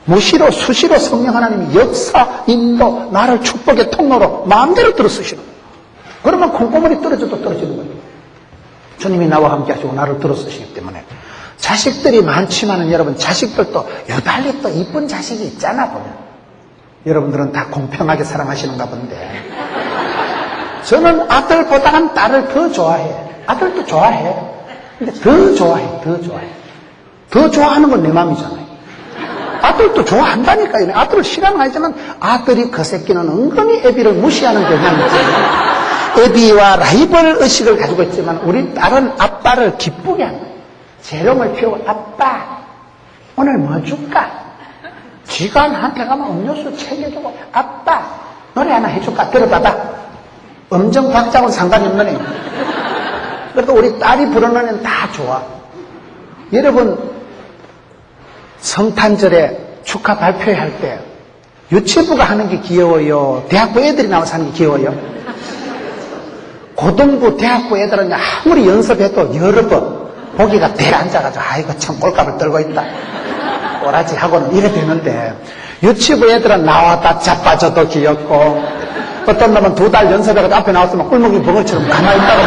무시로 수시로 성령 하나님이 역사, 인도, 나를 축복의 통로로 마음대로 들어 쓰시는 거예요. 그러면 콩고물이 떨어져도 떨어지는 거예요. 주님이 나와 함께 하시고 나를 들어 쓰시기 때문에. 자식들이 많지만은 여러분, 자식들도 여달리 또 이쁜 자식이 있잖아, 보면. 여러분들은 다 공평하게 사랑하시는가 본데. 저는 아들보다는 딸을 더 좋아해. 아들도 좋아해. 근데 더 좋아해. 더 좋아하는 건 내 마음이잖아요. 아들도 좋아한다니까요. 아들을 싫어하는 아니지만 아들이 그 새끼는 은근히 애비를 무시하는 경향이 있어요. 애비와 라이벌 의식을 가지고 있지만 우리 딸은 아빠를 기쁘게 하는 거예요. 재롱을 피우고 아빠 오늘 뭐 줄까? 쥐가 나한테 가면 음료수 챙겨주고 아빠 노래 하나 해줄까? 들어봐봐. 음정 박자하고는 상관이 없는 애예요. 그래도 우리 딸이 부르는 애는 다 좋아. 여러분 성탄절에 축하 발표할 때 유치부가 하는 게 귀여워요? 대학부 애들이 나와서 하는 게 귀여워요? 고등부, 대학부 애들은 아무리 연습해도 여러 번 보기가 대에 앉아가지고 아이고 참 꼴값을 떨고 있다. 꼬라지 하고는 이래 되는데 유치부 애들은 나왔다 자빠져도 귀엽고 어떤 놈은 2달 연습해가지고 앞에 나왔으면 꿀먹이 벙어리처럼 가만히 있다가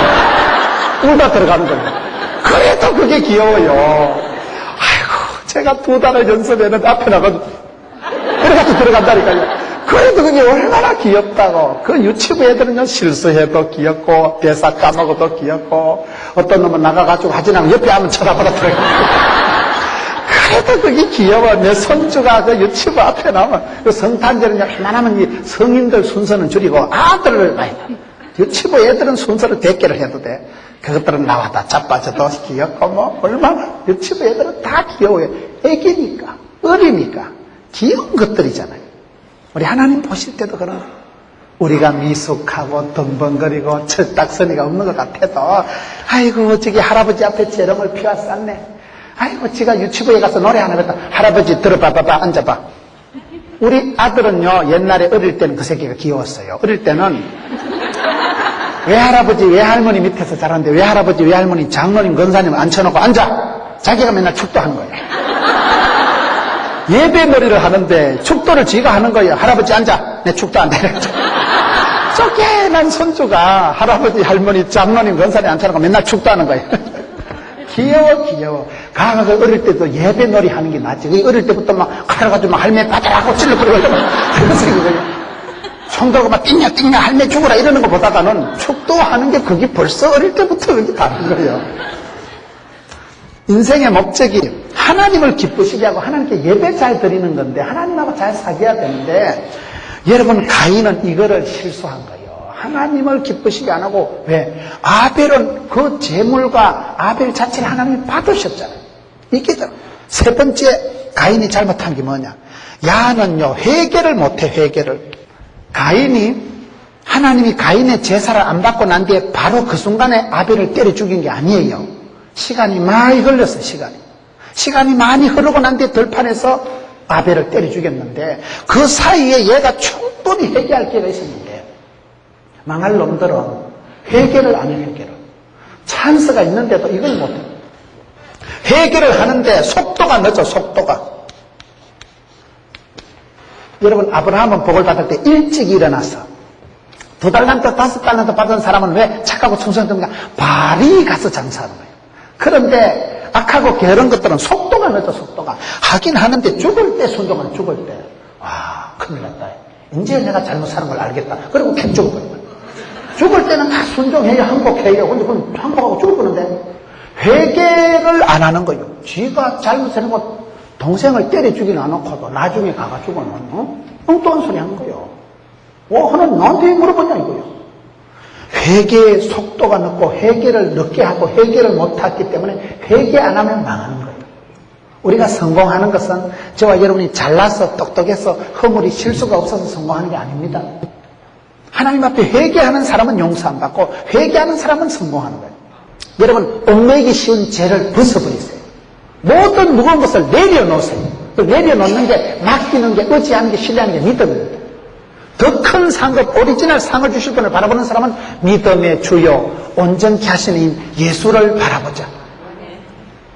울다 들어가는 거예요. 그래도 그게 귀여워요. 제가 2달을 연습했는데 앞에 나가지고 그래가지고 들어간다니까요. 그래도 그게 얼마나 귀엽다고. 그 유치부 애들은요 실수해도 귀엽고 대사 까먹어도 귀엽고 어떤 놈은 나가가지고 하지 않으면 옆에 한번 쳐다보다 들어가요. 그래도 그게 귀여워. 내 손주가 그 유치부 앞에 나오면 그 성탄절은요 웬만하면 이 성인들 순서는 줄이고 아들을 많이 유치부 애들은 순서를 대개를 해도 돼. 그것들은 나와다 자빠져도 귀엽고 뭐 얼마나 유치부 애들은 다 귀여워요. 애기니까 어리니까 귀여운 것들이잖아요. 우리 하나님 보실 때도 그런 거예요. 우리가 미숙하고 덩벙거리고 철딱서니가 없는 것 같아도 아이고 저기 할아버지 앞에 재롱을 피워쌌네. 아이고 지가 유치부에 가서 노래 하나 했다. 할아버지 들어봐봐 앉아봐. 우리 아들은요 옛날에 어릴 때는 그 새끼가 귀여웠어요. 어릴 때는 외할아버지 외할머니 밑에서 자랐는데 외할아버지 외할머니 장로님 권사님 앉혀놓고 앉아. 자기가 맨날 축도하는 거예요. 예배놀이를 하는데 축도를 지가 하는 거예요. 할아버지 앉아. 내 축도한다. 쫓겨난 손주가 할아버지 할머니 장로님 권사님 앉혀놓고 맨날 축도하는 거예요. 귀여워. 가서 어릴 때도 예배놀이 하는 게 낫지. 어릴 때부터 막 가려가지고 막 할매 빠져라고 찔러버리고 그래서 이거예요. 손들고 막 띵냐 할매 죽어라 이러는 것보다는 축도하는 게 그게 벌써 어릴 때부터 그게 다른 거예요. 인생의 목적이 하나님을 기쁘시게 하고 하나님께 예배 잘 드리는 건데 하나님하고 잘 사귀어야 되는데 여러분 가인은 이거를 실수한 거예요. 하나님을 기쁘시게 안 하고 왜? 아벨은 그 제물과 아벨 자체를 하나님이 받으셨잖아요. 이게 세 번째 가인이 잘못한 게 뭐냐? 야는요 회개를 못해. 회개를. 하나님이 가인의 제사를 안 받고 난 뒤에 바로 그 순간에 아벨을 때려 죽인 게 아니에요. 시간이 많이 흘렀어. 시간이 많이 흐르고 난 뒤에 들판에서 아벨을 때려 죽였는데 그 사이에 얘가 충분히 회개할 기회가 있었는데 망할 놈들은 회개를 안 해. 회개를 찬스가 있는데도 이걸 못해. 회개를 하는데 속도가 늦어. 속도가. 여러분 아브라함은 복을 받을 때 일찍 일어나서 2달란트 5달란트 받은 사람은 왜 착하고 충성되는가? 발이 가서 장사하는 거예요. 그런데 악하고 게으른 것들은 속도가 늦어. 속도가. 하긴 하는데 죽을 때 순종은 죽을 때 와 큰일 났다. 이제 내가 잘못 사는 걸 알겠다. 그리고 캡 죽어버려요. 죽을 때는 다 순종해야 항복해요. 근데 그건 항복하고 죽어버리는데 회개를 안 하는 거예요. 쥐가 잘못해놓고 동생을 때려 죽이는 않고도 나중에 가가지고는 엉뚱한 소리 하는 거예요. 하나님 나한테 왜 물어보냐 이거예요. 회개의 속도가 늦고 회개를 늦게 하고 회개를 못했기 때문에 회개 안 하면 망하는 거예요. 우리가 성공하는 것은 저와 여러분이 잘나서 똑똑해서 허물이 실수가 없어서 성공하는 게 아닙니다. 하나님 앞에 회개하는 사람은 용서 안 받고 회개하는 사람은 성공하는 거예요. 여러분, 얽매이기 쉬운 죄를 벗어버리세요. 모든 무거운 것을 내려놓으세요. 내려놓는 게, 맡기는 게, 의지하는 게, 신뢰하는 게 믿음입니다. 더 큰 상급, 오리지널 상을 주실 분을 바라보는 사람은 믿음의 주요 온전케 하시는 예수를 바라보자.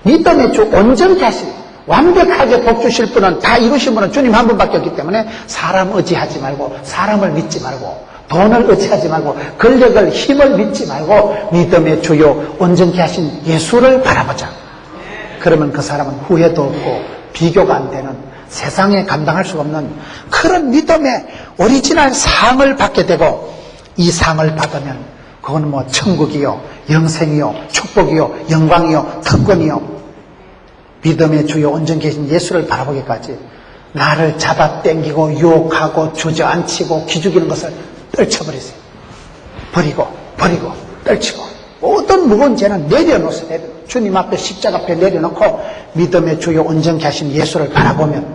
믿음의 주 온전케 하시는, 완벽하게 복 주실 분은, 다 이루신 분은 주님 한 분밖에 없기 때문에 사람 의지하지 말고, 사람을 믿지 말고, 돈을 의지하지 말고, 권력을, 힘을 믿지 말고 믿음의 주요 온전케 하신 예수를 바라보자. 그러면 그 사람은 후회도 없고 비교가 안 되는, 세상에 감당할 수가 없는 그런 믿음의 오리지널 상을 받게 되고, 이 상을 받으면 그건 뭐 천국이요, 영생이요, 축복이요, 영광이요, 특권이요, 믿음의 주요 온전케 하신 예수를 바라보기까지 나를 잡아당기고 유혹하고 주저앉히고 기죽이는 것을 떨쳐버리세요. 버리고 떨치고 모든 무거운 죄는 내려놓으세요. 주님 앞에 십자가 앞에 내려놓고 믿음의 주요 온전케 하신 예수를 바라보면,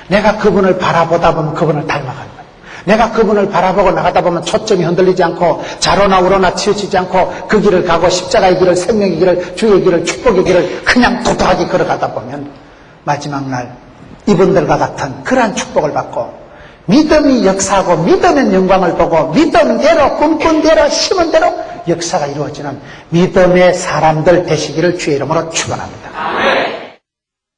내가 그분을 바라보다 보면 그분을 닮아가는 거예요. 내가 그분을 바라보고 나가다 보면 초점이 흔들리지 않고 좌로나 우로나 치우치지 않고 그 길을 가고 십자가의 길을, 생명의 길을, 주의 길을, 축복의 길을 그냥 도도하게 걸어가다 보면 마지막 날 이분들과 같은 그러한 축복을 받고, 믿음이 역사하고 믿음의 영광을 보고 믿음대로 꿈꾼 대로 심은 대로 역사가 이루어지는 믿음의 사람들 되시기를 주의 이름으로 축원합니다.